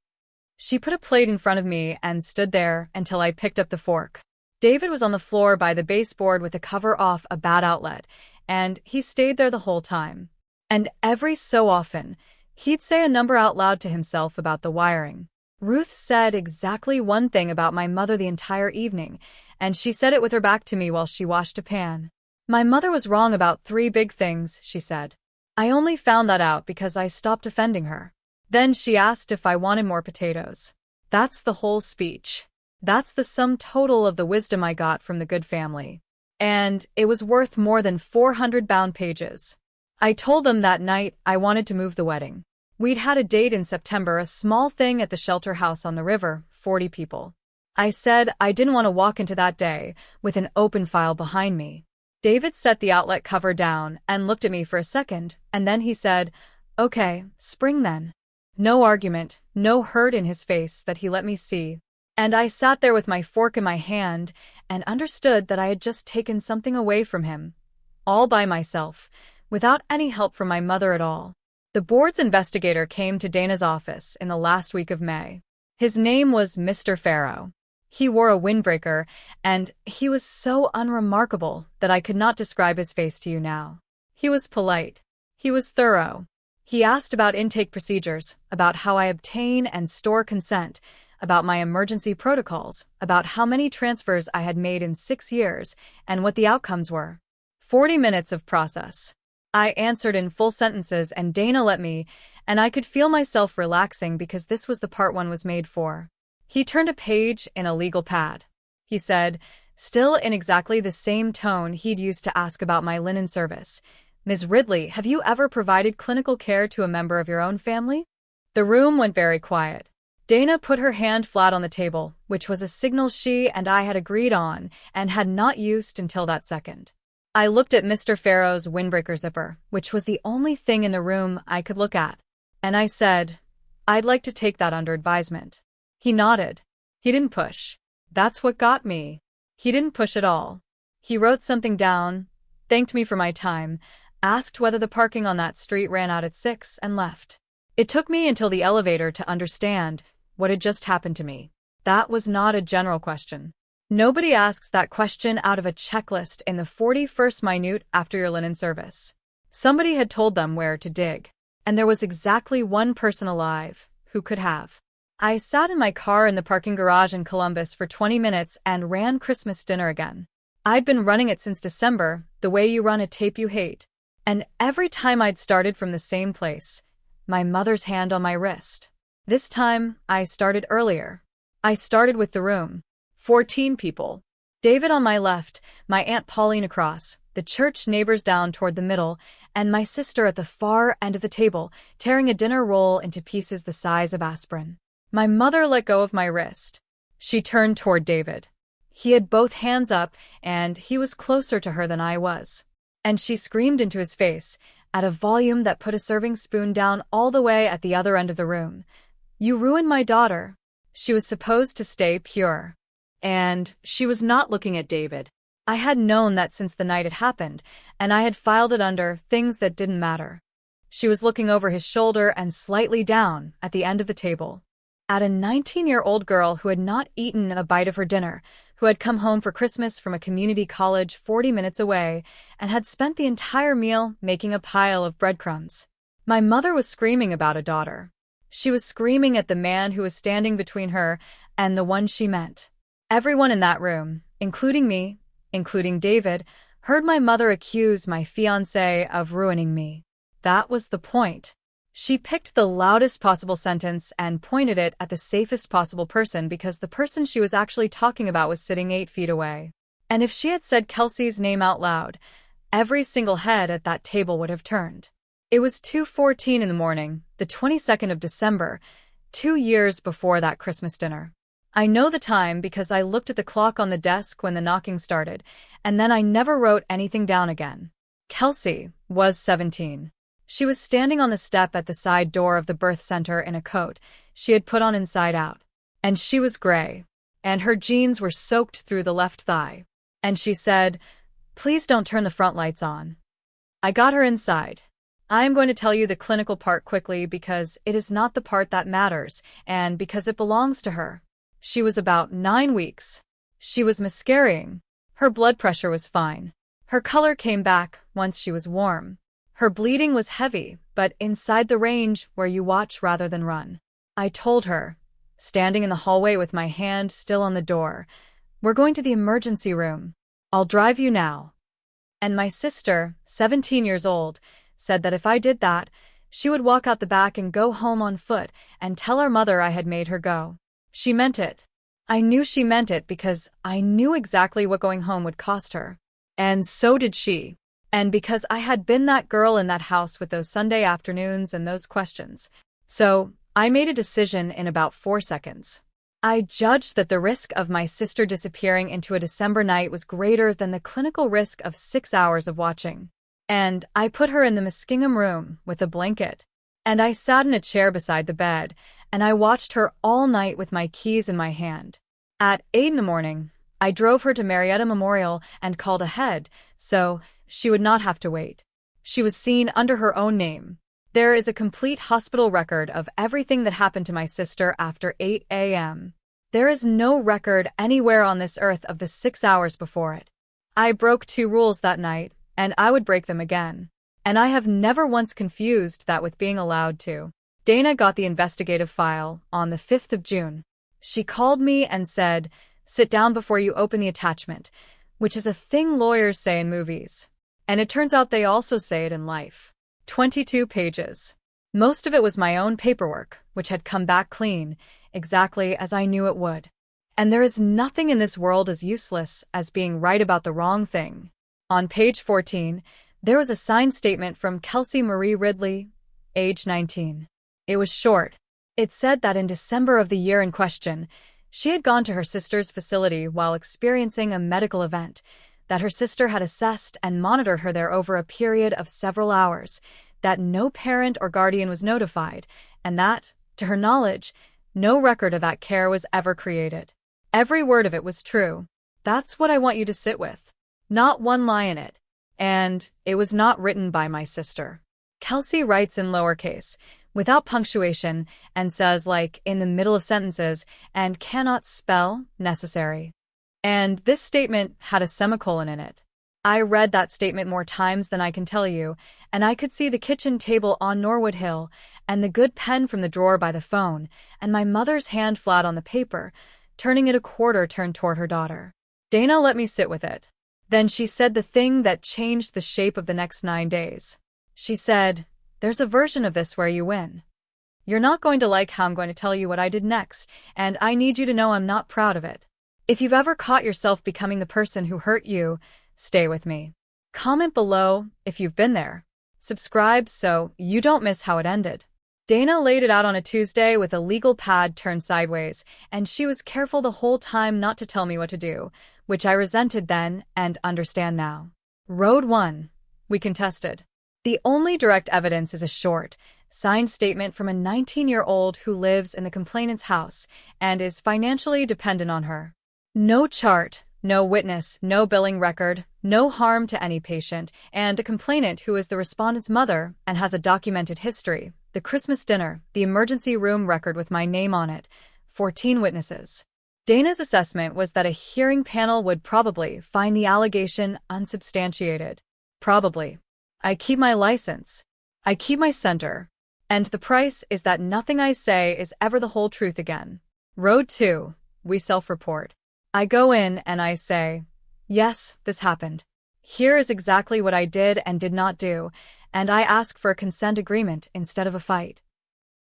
She put a plate in front of me and stood there until I picked up the fork. David was on the floor by the baseboard with the cover off a bad outlet, and he stayed there the whole time. And every so often, he'd say a number out loud to himself about the wiring. Ruth said exactly one thing about my mother the entire evening, and she said it with her back to me while she washed a pan. My mother was wrong about 3 big things, she said. I only found that out because I stopped defending her. Then she asked if I wanted more potatoes. That's the whole speech. That's the sum total of the wisdom I got from the good family. And it was worth more than 400 bound pages. I told them that night I wanted to move the wedding. We'd had a date in September, a small thing at the shelter house on the river, 40 people. I said I didn't want to walk into that day with an open file behind me. David set the outlet cover down and looked at me for a second, and then he said, "Okay, spring then." No argument, no hurt in his face that he let me see. And I sat there with my fork in my hand and understood that I had just taken something away from him, all by myself, without any help from my mother at all. The board's investigator came to Dana's office in the last week of May. His name was Mr. Farrow. He wore a windbreaker, and he was so unremarkable that I could not describe his face to you now. He was polite. He was thorough. He asked about intake procedures, about how I obtain and store consent, about my emergency protocols, about how many transfers I had made in 6 years, and what the outcomes were. 40 minutes of process. I answered in full sentences, and Dana let me, and I could feel myself relaxing because this was the part one was made for. He turned a page in a legal pad. He said, still in exactly the same tone he'd used to ask about my linen service, "Ms. Ridley, have you ever provided clinical care to a member of your own family?" The room went very quiet. Dana put her hand flat on the table, which was a signal she and I had agreed on and had not used until that second. I looked at Mr. Farrow's windbreaker zipper, which was the only thing in the room I could look at, and I said, "I'd like to take that under advisement." He nodded. He didn't push. That's what got me. He didn't push at all. He wrote something down, thanked me for my time, asked whether the parking on that street ran out at 6, and left. It took me until the elevator to understand what had just happened to me. That was not a general question. Nobody asks that question out of a checklist in the 41st minute after your linen service. Somebody had told them where to dig, and there was exactly one person alive who could have. I sat in my car in the parking garage in Columbus for 20 minutes and ran Christmas dinner again. I'd been running it since December, the way you run a tape you hate. And every time I'd started from the same place, my mother's hand on my wrist. This time, I started earlier. I started with the room. 14 people. David on my left, my Aunt Pauline across, the church neighbors down toward the middle, and my sister at the far end of the table, tearing a dinner roll into pieces the size of aspirin. My mother let go of my wrist. She turned toward David. He had both hands up, and he was closer to her than I was. And she screamed into his face, at a volume that put a serving spoon down all the way at the other end of the room. "You ruined my daughter. She was supposed to stay pure." And she was not looking at David. I had known that since the night it happened, and I had filed it under things that didn't matter. She was looking over his shoulder and slightly down at the end of the table, at a 19-year-old girl who had not eaten a bite of her dinner, who had come home for Christmas from a community college 40 minutes away, and had spent the entire meal making a pile of breadcrumbs. My mother was screaming about a daughter. She was screaming at the man who was standing between her and the one she meant. Everyone in that room, including me, including David, heard my mother accuse my fiancé of ruining me. That was the point. She picked the loudest possible sentence and pointed it at the safest possible person because the person she was actually talking about was sitting 8 feet away. And if she had said Kelsey's name out loud, every single head at that table would have turned. It was 2:14 in the morning, the 22nd of December, 2 years before that Christmas dinner. I know the time because I looked at the clock on the desk when the knocking started, and then I never wrote anything down again. Kelsey was 17. She was standing on the step at the side door of the birth center in a coat she had put on inside out. And she was gray, and her jeans were soaked through the left thigh. And she said, "Please don't turn the front lights on." I got her inside. I am going to tell you the clinical part quickly because it is not the part that matters, and because it belongs to her. She was about 9 weeks. She was miscarrying. Her blood pressure was fine. Her color came back once she was warm. Her bleeding was heavy, but inside the range where you watch rather than run. I told her, standing in the hallway with my hand still on the door, We're going to the emergency room. I'll drive you now. And my sister, 17 years old, said that if I did that, she would walk out the back and go home on foot and tell our mother I had made her go. She meant it. I knew she meant it because I knew exactly what going home would cost her. And so did she. And because I had been that girl in that house with those Sunday afternoons and those questions. So, I made a decision in about 4 seconds. I judged that the risk of my sister disappearing into a December night was greater than the clinical risk of 6 hours of watching. And I put her in the Muskingum room with a blanket. And I sat in a chair beside the bed, and I watched her all night with my keys in my hand. At 8 in the morning, I drove her to Marietta Memorial and called ahead, so she would not have to wait. She was seen under her own name. There is a complete hospital record of everything that happened to my sister after 8 a.m. There is no record anywhere on this earth of the 6 hours before it. I broke 2 rules that night, and I would break them again. And I have never once confused that with being allowed to. Dana got the investigative file on the 5th of June. She called me and said, "Sit down before you open the attachment," which is a thing lawyers say in movies. And it turns out they also say it in life. 22 pages. Most of it was my own paperwork, which had come back clean, exactly as I knew it would. And there is nothing in this world as useless as being right about the wrong thing. On page 14, there was a signed statement from Kelsey Marie Ridley, age 19. It was short. It said that in December of the year in question, she had gone to her sister's facility while experiencing a medical event, that her sister had assessed and monitored her there over a period of several hours, that no parent or guardian was notified, and that, to her knowledge, no record of that care was ever created. Every word of it was true. That's what I want you to sit with. Not one lie in it. And it was not written by my sister. Kelsey writes in lowercase, without punctuation, and says like in the middle of sentences, and cannot spell necessary. And this statement had a semicolon in it. I read that statement more times than I can tell you, and I could see the kitchen table on Norwood Hill, and the good pen from the drawer by the phone, and my mother's hand flat on the paper, turning it a quarter turned toward her daughter. Dana let me sit with it. Then she said the thing that changed the shape of the next 9 days. She said, "There's a version of this where you win. You're not going to like how I'm going to tell you what I did next, and I need you to know I'm not proud of it. If you've ever caught yourself becoming the person who hurt you, stay with me. Comment below if you've been there. Subscribe so you don't miss how it ended." Dana laid it out on a Tuesday with a legal pad turned sideways, and she was careful the whole time not to tell me what to do, which I resented then and understand now. Road 1. We contested. The only direct evidence is a short, signed statement from a 19-year-old who lives in the complainant's house and is financially dependent on her. No chart, no witness, no billing record, no harm to any patient, and a complainant who is the respondent's mother and has a documented history, the Christmas dinner, the emergency room record with my name on it, 14 witnesses. Dana's assessment was that a hearing panel would probably find the allegation unsubstantiated. Probably. I keep my license. I keep my center. And the price is that nothing I say is ever the whole truth again. Road 2. We self-report. I go in and I say, "Yes, this happened. Here is exactly what I did and did not do, and I ask for a consent agreement instead of a fight."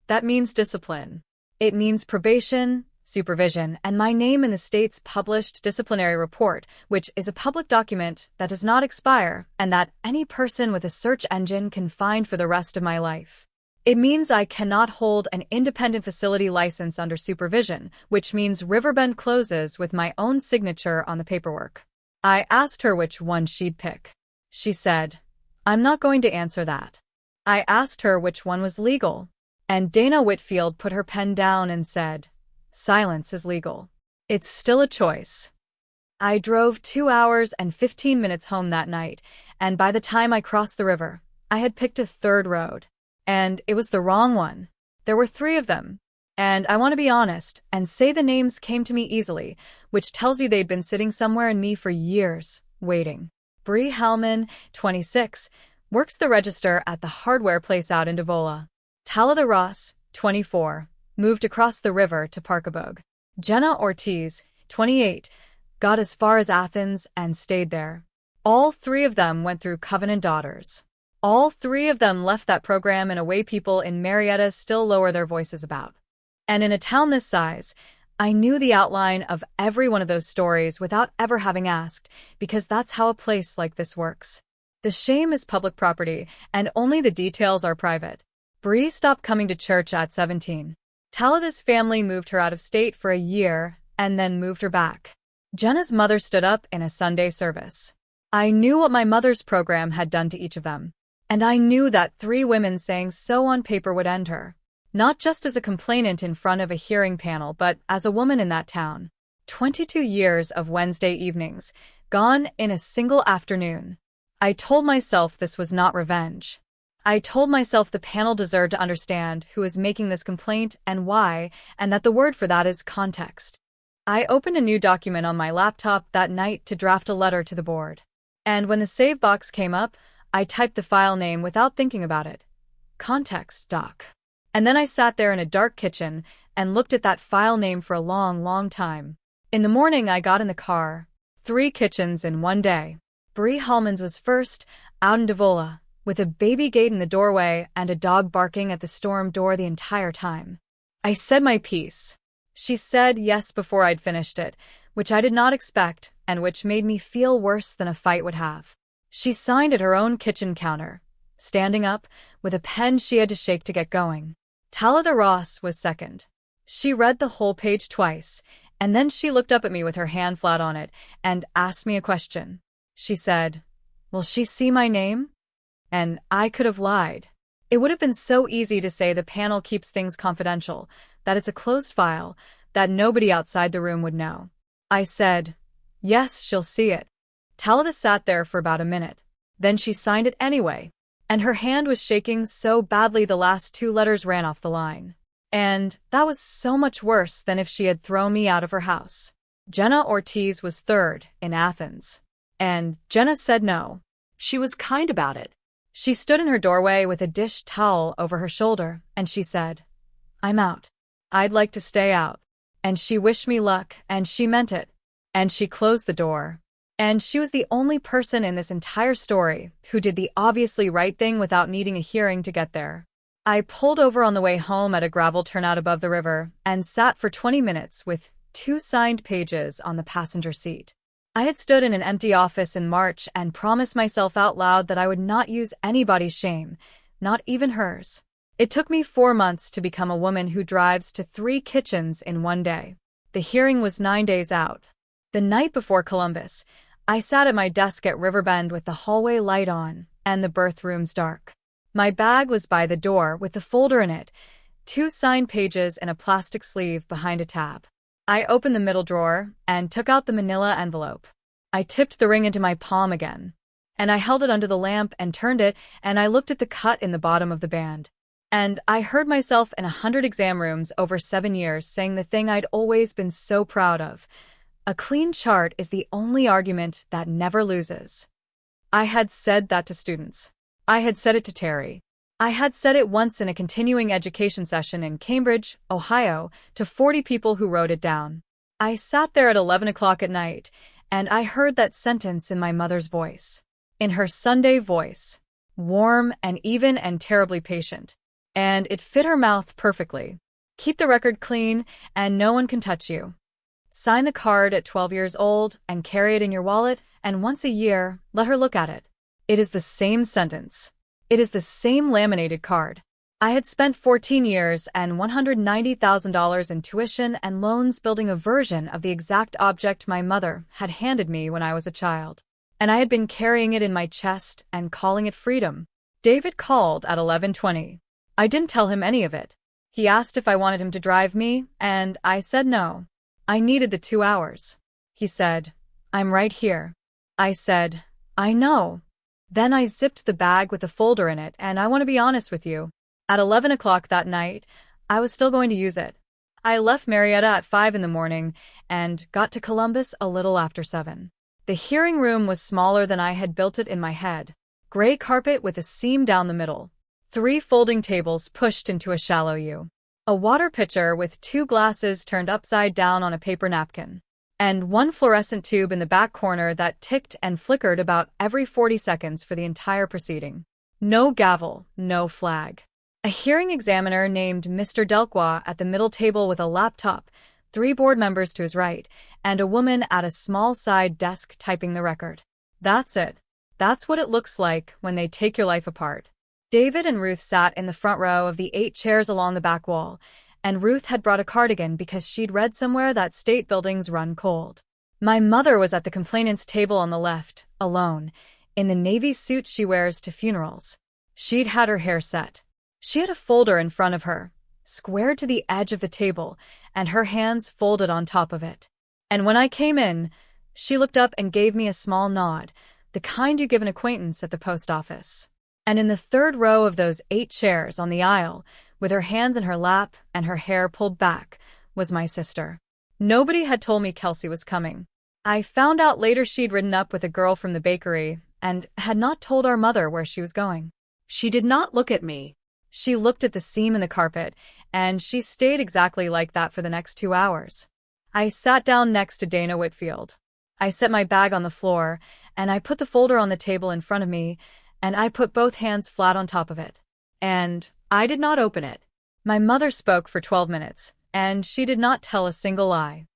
That means discipline. It means probation, supervision, and my name in the state's published disciplinary report, which is a public document that does not expire and that any person with a search engine can find for the rest of my life. It means I cannot hold an independent facility license under supervision, which means Riverbend closes with my own signature on the paperwork. I asked her which one she'd pick. She said, "I'm not going to answer that." I asked her which one was legal, and Dana Whitfield put her pen down and said, "Silence is legal. It's still a choice." I drove 2 hours and 15 minutes home that night, and by the time I crossed the river, I had picked a third road. And it was the wrong one. There were 3 of them. And I want to be honest and say the names came to me easily, which tells you they'd been sitting somewhere in me for years, waiting. Bree Hellman, 26, works the register at the hardware place out in Devola. Talitha Ross, 24, moved across the river to Parkabogue. Jenna Ortiz, 28, got as far as Athens, and stayed there. All three of them went through Covenant Daughters. All three of them left that program in a way people in Marietta still lower their voices about. And in a town this size, I knew the outline of every one of those stories without ever having asked, because that's how a place like this works. The shame is public property, and only the details are private. Bree stopped coming to church at 17. Talitha's family moved her out of state for a year, and then moved her back. Jenna's mother stood up in a Sunday service. I knew what my mother's program had done to each of them. And I knew that 3 women saying so on paper would end her. Not just as a complainant in front of a hearing panel, but as a woman in that town. 22 years of Wednesday evenings, gone in a single afternoon. I told myself this was not revenge. I told myself the panel deserved to understand who was making this complaint and why, and that the word for that is context. I opened a new document on my laptop that night to draft a letter to the board. And when the save box came up, I typed the file name without thinking about it. Context doc. And then I sat there in a dark kitchen and looked at that file name for a long, long time. In the morning, I got in the car. 3 kitchens in one day. Bree Hallman's was first, out in Devola, with a baby gate in the doorway and a dog barking at the storm door the entire time. I said my piece. She said yes before I'd finished it, which I did not expect and which made me feel worse than a fight would have. She signed at her own kitchen counter, standing up, with a pen she had to shake to get going. Talitha Ross was second. She read the whole page twice, and then she looked up at me with her hand flat on it and asked me a question. She said, "Will she see my name?" And I could have lied. It would have been so easy to say the panel keeps things confidential, that it's a closed file, that nobody outside the room would know. I said, "Yes, she'll see it." Talitha sat there for about a minute. Then she signed it anyway. And her hand was shaking so badly the last 2 letters ran off the line. And that was so much worse than if she had thrown me out of her house. Jenna Ortiz was third in Athens. And Jenna said no. She was kind about it. She stood in her doorway with a dish towel over her shoulder, and she said, "I'm out. I'd like to stay out." And she wished me luck, and she meant it. And she closed the door. And she was the only person in this entire story who did the obviously right thing without needing a hearing to get there. I pulled over on the way home at a gravel turnout above the river and sat for 20 minutes with 2 signed pages on the passenger seat. I had stood in an empty office in March and promised myself out loud that I would not use anybody's shame, not even hers. It took me 4 months to become a woman who drives to 3 kitchens in one day. The hearing was 9 days out. The night before Columbus, I sat at my desk at Riverbend with the hallway light on and the birth rooms dark. My bag was by the door with the folder in it, 2 signed pages in a plastic sleeve behind a tab. I opened the middle drawer and took out the manila envelope. I tipped the ring into my palm again, and I held it under the lamp and turned it, and I looked at the cut in the bottom of the band. And I heard myself in 100 exam rooms over 7 years saying the thing I'd always been so proud of. A clean chart is the only argument that never loses. I had said that to students. I had said it to Terry. I had said it once in a continuing education session in Cambridge, Ohio, to 40 people who wrote it down. I sat there at 11 o'clock at night, and I heard that sentence in my mother's voice. In her Sunday voice. Warm and even and terribly patient. And it fit her mouth perfectly. Keep the record clean, and no one can touch you. Sign the card at 12 years old and carry it in your wallet, and once a year, let her look at it. It is the same sentence. It is the same laminated card. I had spent 14 years and $190,000 in tuition and loans building a version of the exact object my mother had handed me when I was a child. And I had been carrying it in my chest and calling it freedom. David called at 11:20. I didn't tell him any of it. He asked if I wanted him to drive me, and I said no. I needed the 2 hours. He said, "I'm right here." I said, "I know." Then I zipped the bag with the folder in it, and I want to be honest with you. At 11 o'clock that night, I was still going to use it. I left Marietta at 5 in the morning and got to Columbus a little after 7. The hearing room was smaller than I had built it in my head. Gray carpet with a seam down the middle. 3 folding tables pushed into a shallow U. A water pitcher with 2 glasses turned upside down on a paper napkin. and one fluorescent tube in the back corner that ticked and flickered about every 40 seconds for the entire proceeding. No gavel, no flag. A hearing examiner named Mr. Delqua at the middle table with a laptop, 3 board members to his right, and a woman at a small side desk typing the record. That's it. That's what it looks like when they take your life apart. David and Ruth sat in the front row of the 8 chairs along the back wall, and Ruth had brought a cardigan because she'd read somewhere that state buildings run cold. My mother was at the complainant's table on the left, alone, in the navy suit she wears to funerals. She'd had her hair set. She had a folder in front of her, squared to the edge of the table, and her hands folded on top of it. And when I came in, she looked up and gave me a small nod, the kind you give an acquaintance at the post office. And in the third row of those 8 chairs on the aisle, with her hands in her lap and her hair pulled back, was my sister. Nobody had told me Kelsey was coming. I found out later she'd ridden up with a girl from the bakery and had not told our mother where she was going. She did not look at me. She looked at the seam in the carpet, and she stayed exactly like that for the next 2 hours. I sat down next to Dana Whitfield. I set my bag on the floor, and I put the folder on the table in front of me, and I put both hands flat on top of it. And I did not open it. My mother spoke for 12 minutes, and she did not tell a single lie.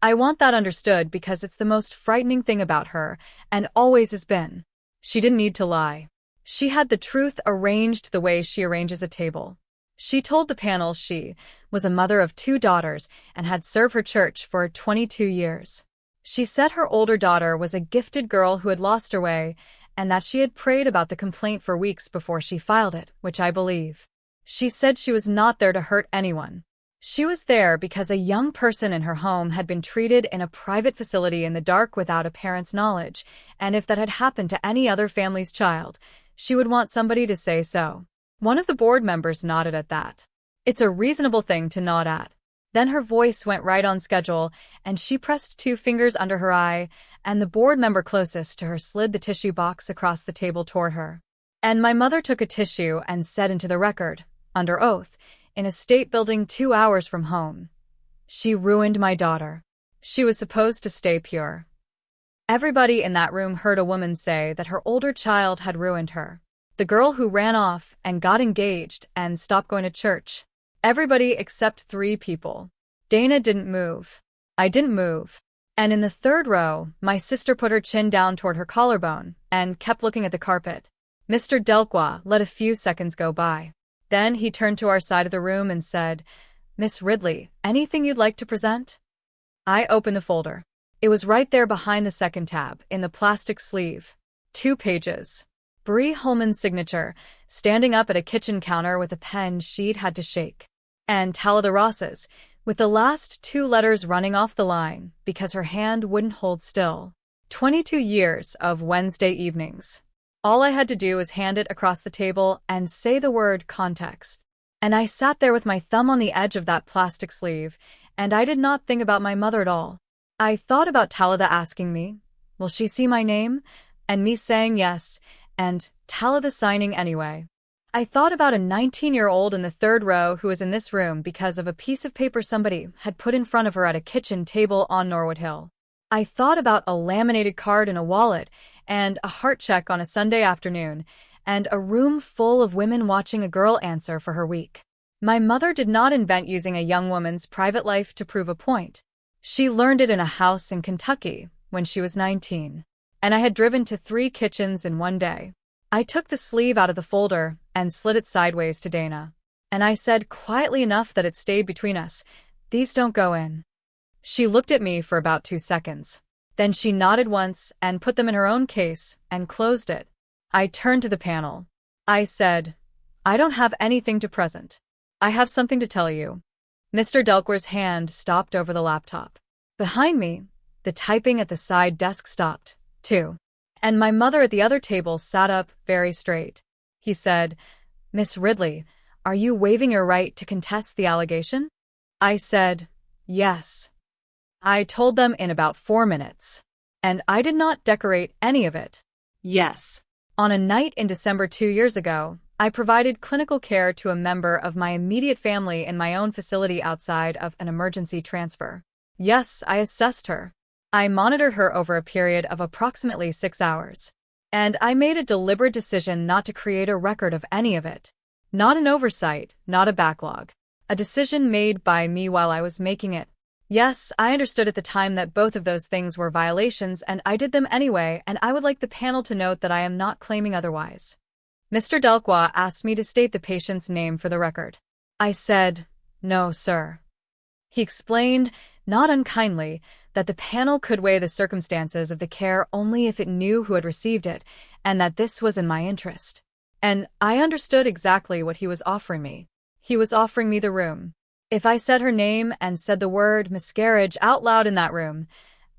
I want that understood because it's the most frightening thing about her, and always has been. She didn't need to lie. She had the truth arranged the way she arranges a table. She told the panel she was a mother of 2 daughters and had served her church for 22 years. She said her older daughter was a gifted girl who had lost her way, and that she had prayed about the complaint for weeks before she filed it, which I believe. She said she was not there to hurt anyone. She was there because a young person in her home had been treated in a private facility in the dark without a parent's knowledge, and if that had happened to any other family's child, she would want somebody to say so. One of the board members nodded at that. It's a reasonable thing to nod at. Then her voice went right on schedule, and she pressed 2 fingers under her eye, and the board member closest to her slid the tissue box across the table toward her. And my mother took a tissue and said into the record, under oath, in a state building 2 hours from home, "She ruined my daughter. She was supposed to stay pure." Everybody in that room heard a woman say that her older child had ruined her. The girl who ran off and got engaged and stopped going to church. Everybody except 3 people. Dana didn't move. I didn't move. And in the third row, my sister put her chin down toward her collarbone and kept looking at the carpet. Mr. Delqua let a few seconds go by. Then he turned to our side of the room and said, "Miss Ridley, anything you'd like to present?" I opened the folder. It was right there behind the second tab, in the plastic sleeve. 2 pages. Bree Holman's signature, standing up at a kitchen counter with a pen she'd had to shake. And Talida Ross's, with the last 2 letters running off the line because her hand wouldn't hold still. 22 years of Wednesday evenings. All I had to do was hand it across the table and say the word context. And I sat there with my thumb on the edge of that plastic sleeve, and I did not think about my mother at all. I thought about Talida asking me, "Will she see my name?" and me saying yes, and Talida signing anyway. I thought about a 19-year-old in the third row who was in this room because of a piece of paper somebody had put in front of her at a kitchen table on Norwood Hill. I thought about a laminated card in a wallet and a heart check on a Sunday afternoon and a room full of women watching a girl answer for her week. My mother did not invent using a young woman's private life to prove a point. She learned it in a house in Kentucky when she was 19, and I had driven to 3 kitchens in one day. I took the sleeve out of the folder and slid it sideways to Dana. And I said quietly enough that it stayed between us, "These don't go in." She looked at me for about 2 seconds. Then she nodded once and put them in her own case and closed it. I turned to the panel. I said, "I don't have anything to present. I have something to tell you." Mr. Delquer's hand stopped over the laptop. Behind me, the typing at the side desk stopped, too. And my mother at the other table sat up very straight. He said, "Miss Ridley, are you waiving your right to contest the allegation?" I said, "Yes." I told them in about 4 minutes. And I did not decorate any of it. Yes. On a night in December 2 years ago, I provided clinical care to a member of my immediate family in my own facility outside of an emergency transfer. Yes, I assessed her. I monitored her over a period of approximately 6 hours. And I made a deliberate decision not to create a record of any of it. Not an oversight, not a backlog. A decision made by me while I was making it. Yes, I understood at the time that both of those things were violations, and I did them anyway, and I would like the panel to note that I am not claiming otherwise. Mr. Delqua asked me to state the patient's name for the record. I said, "No, sir." He explained, not unkindly, that the panel could weigh the circumstances of the care only if it knew who had received it, and that this was in my interest. And I understood exactly what he was offering me. He was offering me the room. If I said her name and said the word miscarriage out loud in that room,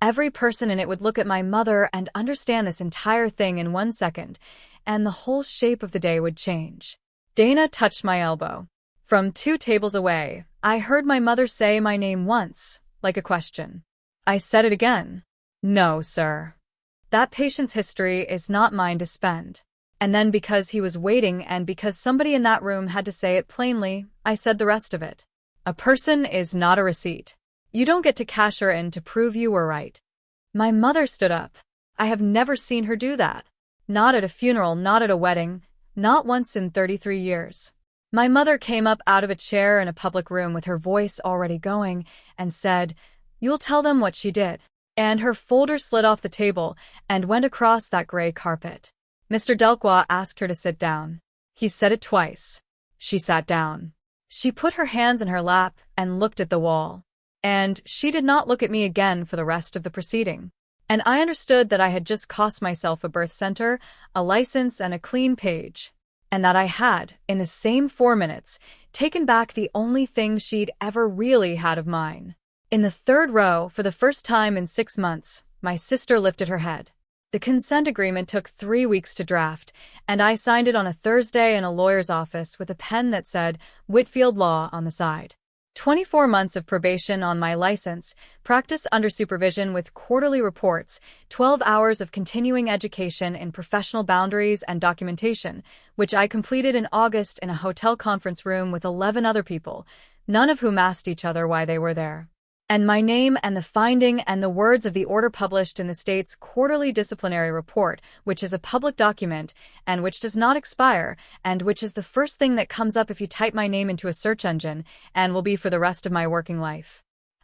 every person in it would look at my mother and understand this entire thing in 1 second, and the whole shape of the day would change. Dana touched my elbow. From 2 tables away, I heard my mother say my name once, like a question. I said it again. "No, sir. That patient's history is not mine to spend." And then because he was waiting and because somebody in that room had to say it plainly, I said the rest of it. A person is not a receipt. You don't get to cash her in to prove you were right. My mother stood up. I have never seen her do that. Not at a funeral, not at a wedding, not once in 33 years. My mother came up out of a chair in a public room with her voice already going and said, "You'll tell them what she did." And her folder slid off the table and went across that gray carpet. Mr. Delqua asked her to sit down. He said it twice. She sat down. She put her hands in her lap and looked at the wall. And she did not look at me again for the rest of the proceeding. And I understood that I had just cost myself a birth center, a license, and a clean page. And that I had, in the same 4 minutes, taken back the only thing she'd ever really had of mine. In the 3rd row, for the first time in 6 months, my sister lifted her head. The consent agreement took 3 weeks to draft, and I signed it on a Thursday in a lawyer's office with a pen that said Whitfield Law on the side. 24 months of probation on my license, practice under supervision with quarterly reports, 12 hours of continuing education in professional boundaries and documentation, which I completed in August in a hotel conference room with 11 other people, none of whom asked each other why they were there. And my name and the finding and the words of the order published in the state's quarterly disciplinary report, which is a public document and which does not expire, and which is the first thing that comes up if you type my name into a search engine, and will be for the rest of my working life.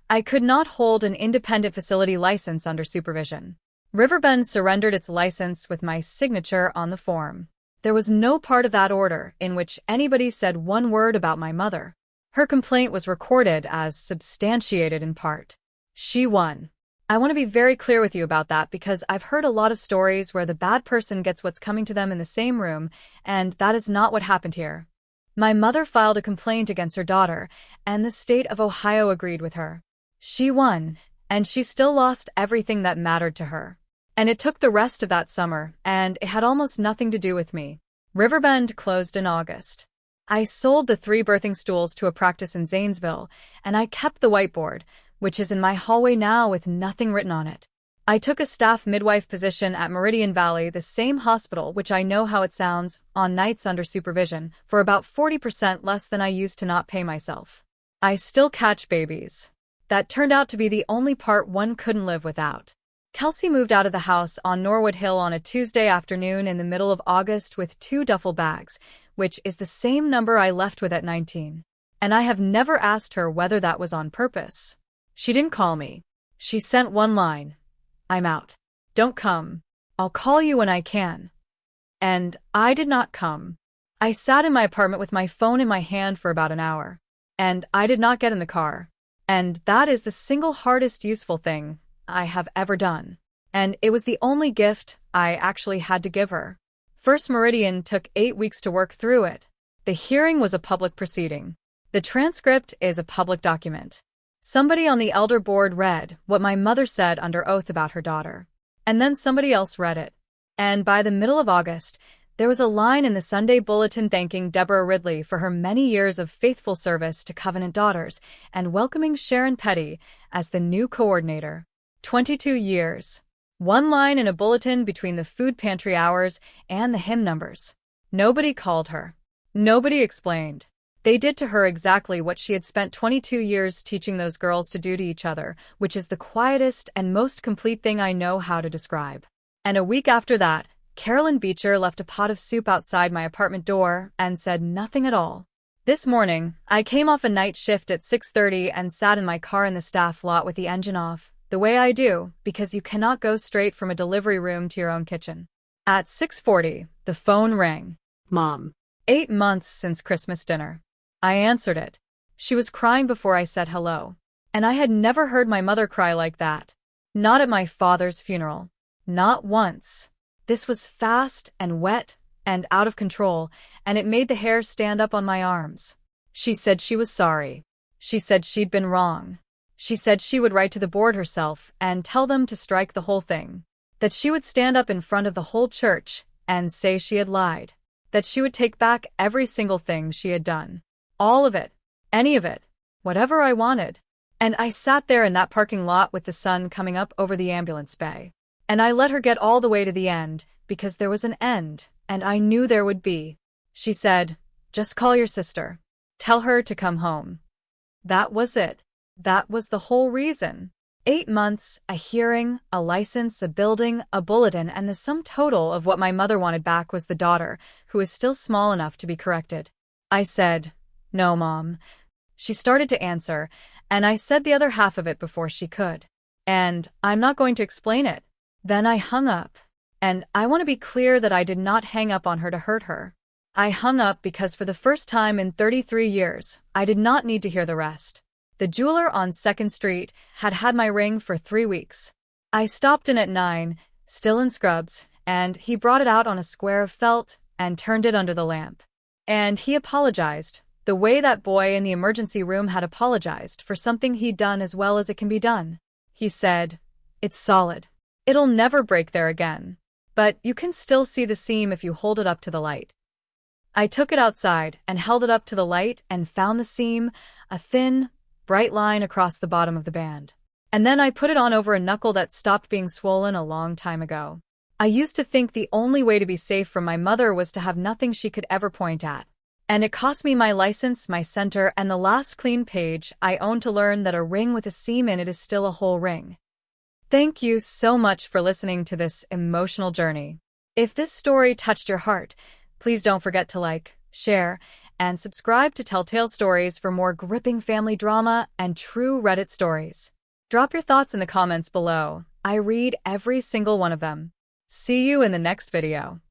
I could not hold an independent facility license under supervision. Riverbend surrendered its license with my signature on the form. There was no part of that order in which anybody said one word about my mother. Her complaint was recorded as substantiated in part. She won. I want to be very clear with you about that because I've heard a lot of stories where the bad person gets what's coming to them in the same room, and that is not what happened here. My mother filed a complaint against her daughter, and the state of Ohio agreed with her. She won, and she still lost everything that mattered to her. And it took the rest of that summer, and it had almost nothing to do with me. Riverbend closed in August. I sold the 3 birthing stools to a practice in Zanesville, and I kept the whiteboard, which is in my hallway now with nothing written on it. I took a staff midwife position at Meridian Valley, the same hospital which I know how it sounds, on nights under supervision, for about 40% less than I used to not pay myself. I still catch babies. That turned out to be the only part one couldn't live without. Kelsey moved out of the house on Norwood Hill on a Tuesday afternoon in the middle of August with 2 duffel bags, which is the same number I left with at 19. And I have never asked her whether that was on purpose. She didn't call me. She sent one line. "I'm out. Don't come. I'll call you when I can." And I did not come. I sat in my apartment with my phone in my hand for about an hour. And I did not get in the car. And that is the single hardest useful thing I have ever done. And it was the only gift I actually had to give her. First Meridian took 8 weeks to work through it. The hearing was a public proceeding. The transcript is a public document. Somebody on the elder board read what my mother said under oath about her daughter. And then somebody else read it. And by the middle of August, there was a line in the Sunday Bulletin thanking Deborah Ridley for her many years of faithful service to Covenant Daughters and welcoming Sharon Petty as the new coordinator. 22 years. One line in a bulletin between the food pantry hours and the hymn numbers. Nobody called her. Nobody explained. They did to her exactly what she had spent 22 years teaching those girls to do to each other, which is the quietest and most complete thing I know how to describe. And a week after that, Carolyn Beecher left a pot of soup outside my apartment door and said nothing at all. This morning, I came off a night shift at 6:30 and sat in my car in the staff lot with the engine off, the way I do, because you cannot go straight from a delivery room to your own kitchen. At 6:40, the phone rang. Mom. 8 months since Christmas dinner. I answered it. She was crying before I said hello. And I had never heard my mother cry like that. Not at my father's funeral. Not once. This was fast and wet and out of control, and it made the hair stand up on my arms. She said she was sorry. She said she'd been wrong. She said she would write to the board herself and tell them to strike the whole thing. That she would stand up in front of the whole church and say she had lied. That she would take back every single thing she had done. All of it. Any of it. Whatever I wanted. And I sat there in that parking lot with the sun coming up over the ambulance bay. And I let her get all the way to the end, because there was an end, and I knew there would be. She said, "Just call your sister. Tell her to come home." That was it. That was the whole reason. 8 months, a hearing, a license, a building, a bulletin, and the sum total of what my mother wanted back was the daughter, who is still small enough to be corrected. I said, "No, Mom." She started to answer, and I said the other half of it before she could. And I'm not going to explain it. Then I hung up. And I want to be clear that I did not hang up on her to hurt her. I hung up because for the first time in 33 years, I did not need to hear the rest. The jeweler on 2nd Street had had my ring for 3 weeks. I stopped in at 9, still in scrubs, and he brought it out on a square of felt and turned it under the lamp. And he apologized, the way that boy in the emergency room had apologized for something he'd done as well as it can be done. He said, "It's solid. It'll never break there again. But you can still see the seam if you hold it up to the light." I took it outside and held it up to the light and found the seam, a thin, bright line across the bottom of the band. And then I put it on over a knuckle that stopped being swollen a long time ago. I used to think the only way to be safe from my mother was to have nothing she could ever point at. And it cost me my license, my center, and the last clean page I owned to learn that a ring with a seam in it is still a whole ring. Thank you so much for listening to this emotional journey. If this story touched your heart, please don't forget to like, share, and subscribe to Telltale Stories for more gripping family drama and true Reddit stories. Drop your thoughts in the comments below. I read every single one of them. See you in the next video.